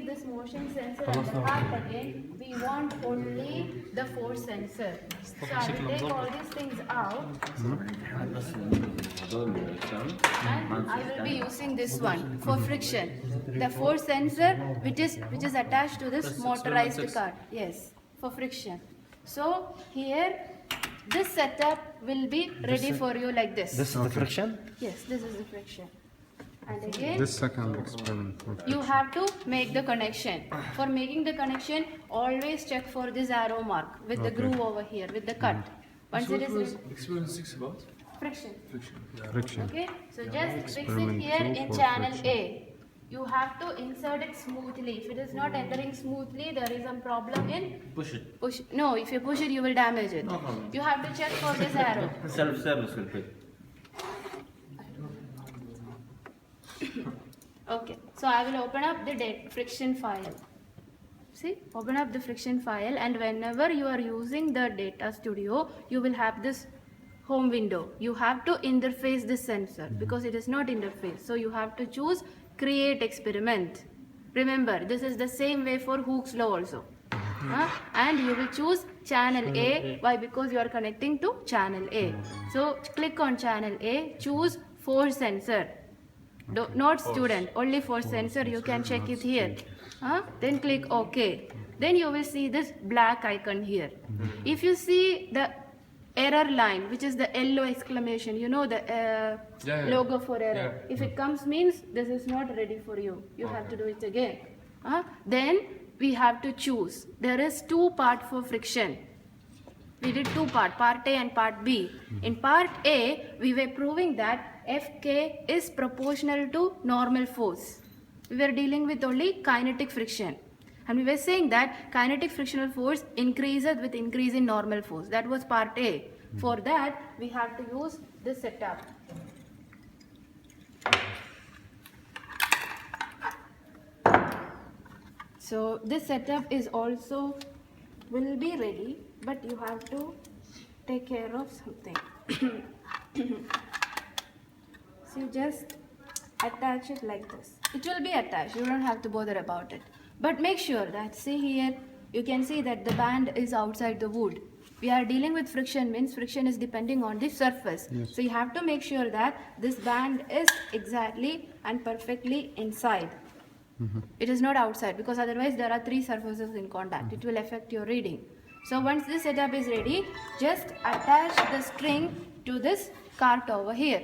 leave this motion sensor and the heart again. We want only the force sensor. So I will take all these things out. And I will be using this one for friction. The force sensor which is attached to this motorized cart. Yes, for friction. So here this setup will be ready for you like this. This is the friction? Yes, this is the friction. And again, This second experiment. you have to make the connection. For making the connection, always check for this arrow mark with the groove over here, with the cut. Once it is Experiment 6 about? friction. Friction. Okay, so just fix it Experiment here 2 in for channel friction. A. You have to insert it smoothly. If it is not entering smoothly, there is some problem in Push it. push. No, if you push it, you will damage it. No problem. You have to check for this arrow. Self-service will pick. Okay, so I will open up the friction file. See, open up the friction file, and whenever you are using the data studio, you will have this home window. You have to interface this sensor because it is not interface. So you have to choose create experiment. Remember, this is the same way for Hooke's law also. And you will choose channel A. Why? Because you are connecting to channel A. So click on channel A, choose force sensor. Not student, only for sensor. You can check it here. Then click OK. Then you will see this black icon here. If you see the error line, which is the yellow exclamation, you know the logo for error. If it comes, means this is not ready for you. You have to do it again. Then we have to choose. There is two parts for friction. We did two parts, part A and part B. In part A, we were proving that Fk is proportional to normal force. We were dealing with only kinetic friction. And we were saying that kinetic frictional force increases with increase in normal force. That was part A. For that, we have to use this setup. So this setup is also will be ready, but you have to take care of something. So you just attach it like this. It will be attached, you don't have to bother about it. But make sure that, see here, you can see that the band is outside the wood. We are dealing with friction, means friction is depending on the surface. Yes. So you have to make sure that this band is exactly and perfectly inside. It is not outside, because otherwise there are three surfaces in contact. It will affect your reading. So once this setup is ready, just attach the string to this cart over here.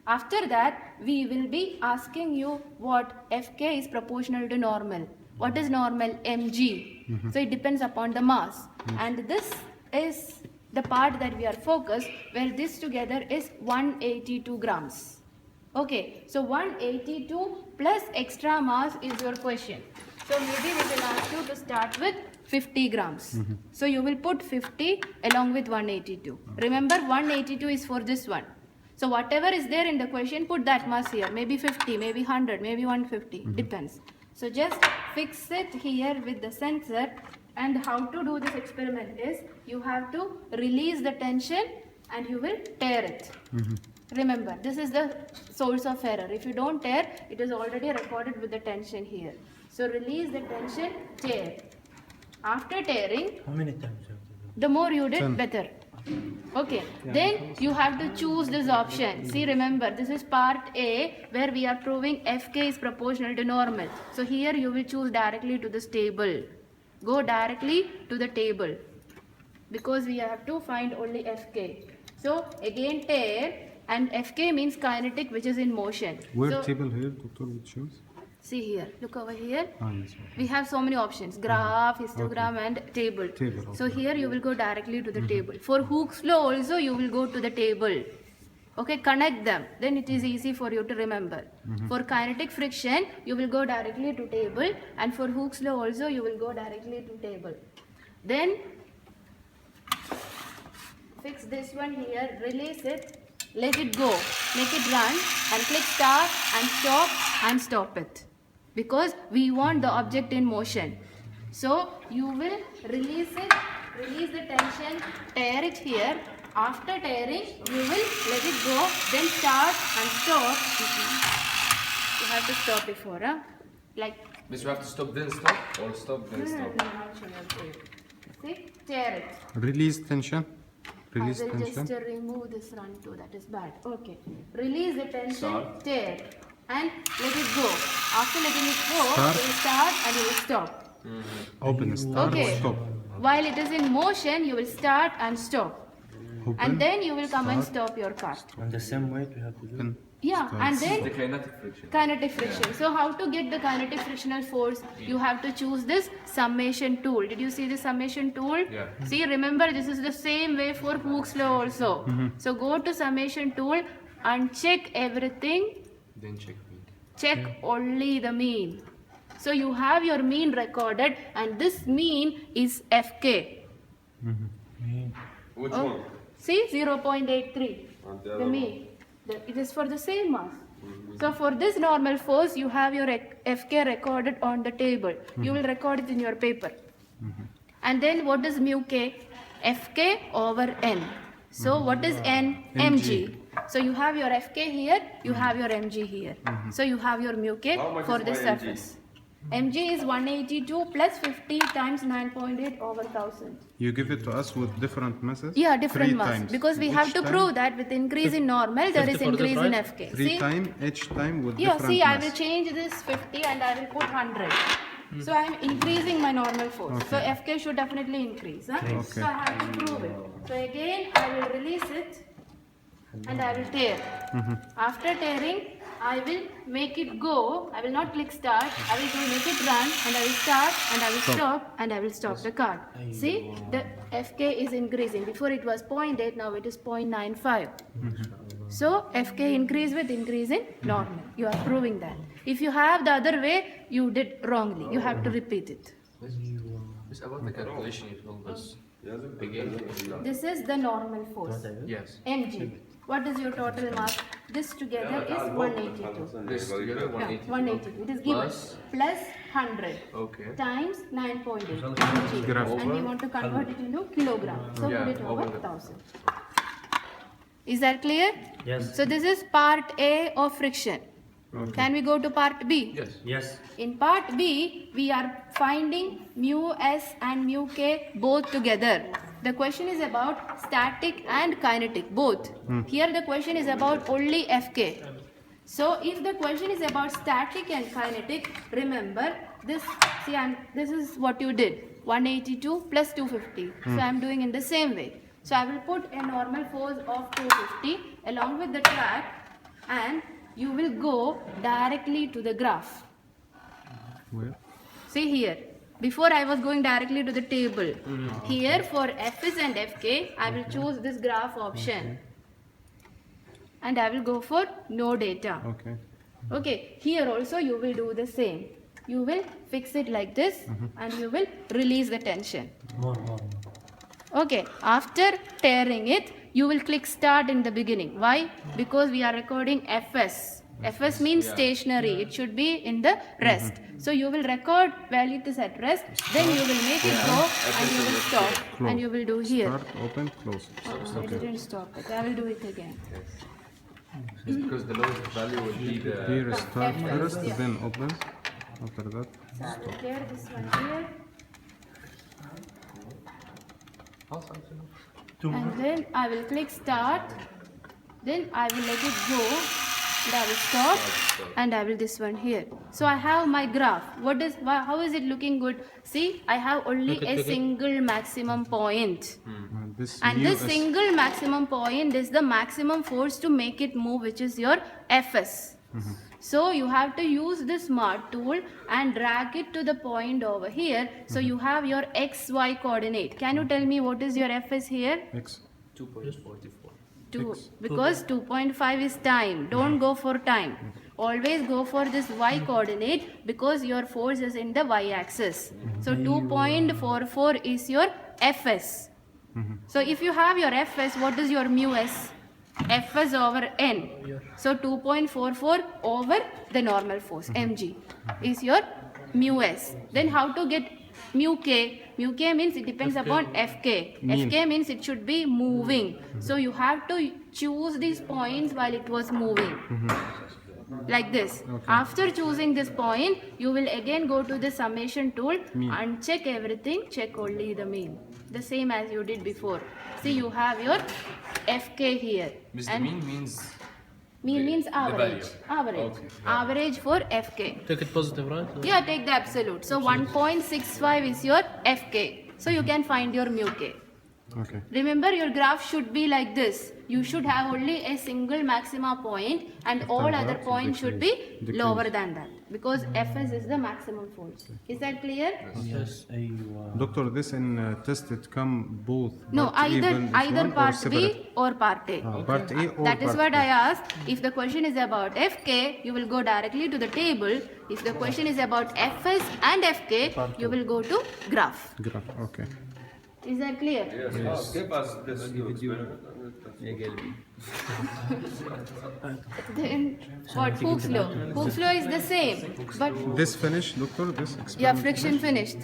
After that, we will be asking you what Fk is proportional to normal. What is normal? mg. So it depends upon the mass. And this is the part that we are focused, where this together is 182 grams. Okay, so 182 plus extra mass is your question. So maybe we will ask you to start with 50 grams. So you will put 50 along with 182. Remember, 182 is for this one. So whatever is there in the question, put that mass here. Maybe 50, maybe 100, maybe 150. Depends. So just fix it here with the sensor. And how to do this experiment is, you have to release the tension and you will tear it. Remember, this is the source of error. If you don't tear, it is already recorded with the tension here. So release the tension, tear. After tearing, How many times you have to do? the more you did, better. Okay, then you have to choose this option. See, remember, this is part A, where we are proving Fk is proportional to normal. So here you will choose directly to this table. Go directly to the table, because we have to find only Fk. So again tear, and Fk means kinetic, which is in motion. Where So, table here, Doctor, we choose? see here, look over here. Yes. We have so many options: graph, histogram, and table. Table, So okay. here you will go directly to the table. For Hooke's law also you will go to the table. Okay, connect them. Then it is easy for you to remember. For kinetic friction, you will go directly to table, and for Hooke's law also you will go directly to table. Then fix this one here, release it, let it go, make it run, and click start and stop it. Because we want the object in motion. So you will release it, release the tension, tear it here. After tearing, you will let it go, then start and stop. You have to stop before, like Means you have to stop then stop or stop then stop. See, tear it. Release tension. Release I will tension. just remove this run too, that is bad. Okay. Release the tension, Start. tear, and let it go. After letting it go, Start. you will start and you will stop. Open. Start. Okay. Stop. While it is in motion, you will start and stop. Open. And then you will come and stop your car. On the same way we have to do. Open. Yeah, and The then kinetic friction. kinetic friction. So how to get the kinetic frictional force? You have to choose this summation tool. Did you see the summation tool? Yeah. See, remember this is the same way for Hooke's law also. So go to summation tool and check everything. Then check me. Check only the mean. So you have your mean recorded and this mean is FK. Which Oh, one? see 0.83. And the The other mean. It is for the same mass. So for this normal force, you have your FK recorded on the table. You will record it in your paper. And then what is mu k? Fk over n. So what is n? mg. So you have your Fk here, you have your mg here. So you have your mu k How much for is this my mg? surface. mg is 182 plus 50 times 9.8 over 1000. You give it to us with different masses. Yeah, different Three mass. times. Because we Each have to time- prove that with increase in normal, there is 50 for this, increase in right? Fk. Three See? times each time with Yeah, different see, I mass. will change this 50 and I will put 100. So I am increasing my normal force. So Okay. Fk should definitely increase. Huh? Okay. So I have to prove it. So again, I will release it and I will tear. After tearing, I will make it go. I will not click start. I will make it run and I will start and I will stop and I will stop the card. See, the Fk is increasing. Before it was 0.8, now it is 0.95. So Fk increase with increase in normal. You are proving that. If you have the other way, you did wrongly. You have to repeat it. It's about the calculation you told us. Again. This is the normal force. Yes. mg. What is your total mass? This together is 182. This together Yeah, 180. 182. It is given. Plus? Plus 100 Okay. times 9.8 mg. Graph. And we want to convert it into kilogram. So Yeah, put it over over the- 1000. Is that clear? Yes. So this is part A of friction. Can we go to part B? Yes. Yes. In part B, we are finding mu s and mu k both together. The question is about static and kinetic, both. Here the question is about only Fk. So if the question is about static and kinetic, remember this, see this is what you did, 182 plus 250. So I am doing in the same way. So I will put a normal force of 250 along with the track and you will go directly to the graph. Where? See here. Before I was going directly to the table. Here for Fs and Fk, I will choose this graph option. And I will go for no data. Okay. Okay. Here also you will do the same. You will fix it like this and you will release the tension. More. Okay. After tearing it, you will click start in the beginning. Why? Because we are recording Fs. Fs means stationary. It should be in the rest. So you will record while it is at rest. Then you will make it go and you will stop. And you will do here. Start, open, close. I didn't stop it. I will do it again. It's because the lowest value will be the. Here start Fs, first, yeah. then open. After that, So I will clear this one here. And then I will click start. Then I will let it go. And I will stop. And I will this one here. So I have my graph. How is it looking good? See, I have only a single maximum point. this And mu this is- single maximum point is the maximum force to make it move, which is your Fs. So you have to use the smart tool and drag it to the point over here. So you have your XY coordinate. Can you tell me what is your Fs here? X. 2.44. 2. Because 2.5 is time. Don't go for time. Always go for this Y coordinate because your force is in the Y axis. So 2.44 is your Fs. So if you have your Fs, what is your mu s? Fs over n. So 2.44 over the normal force, mg, is your mu s. Then how to get mu k? Mu k means it depends upon Fk. Mean. Fk means it should be moving. So you have to choose these points while it was moving. like this. After choosing this point, you will again go to the summation tool and check everything, check only the mean. The same as you did before. See, you have your FK here. Miss, the And mean means mean means value. average. Average. Okay. Average for FK. Take it positive, right? Yeah, take the absolute. So 1.65 is your FK. So you can find your mu k. Okay. Remember, your graph should be like this. You should have only a single maxima point and all other that, points should be decrease. lower than that because Fs is the maximum force. Is that clear? Yes, أيوة. Doctor, this in test it come both. No, part A either one is either one or part separate? B or part A. Part A or That is part what B? I asked. If the question is about Fk, you will go directly to the table. If the question is about Fs and Fk, you will go to graph. Graph. Okay. Is that clear? Yes. Give us this to experiment. Then what? Hooke's law. Hooke's law is the same, but This finish, doctor. This yeah, experiment friction finished.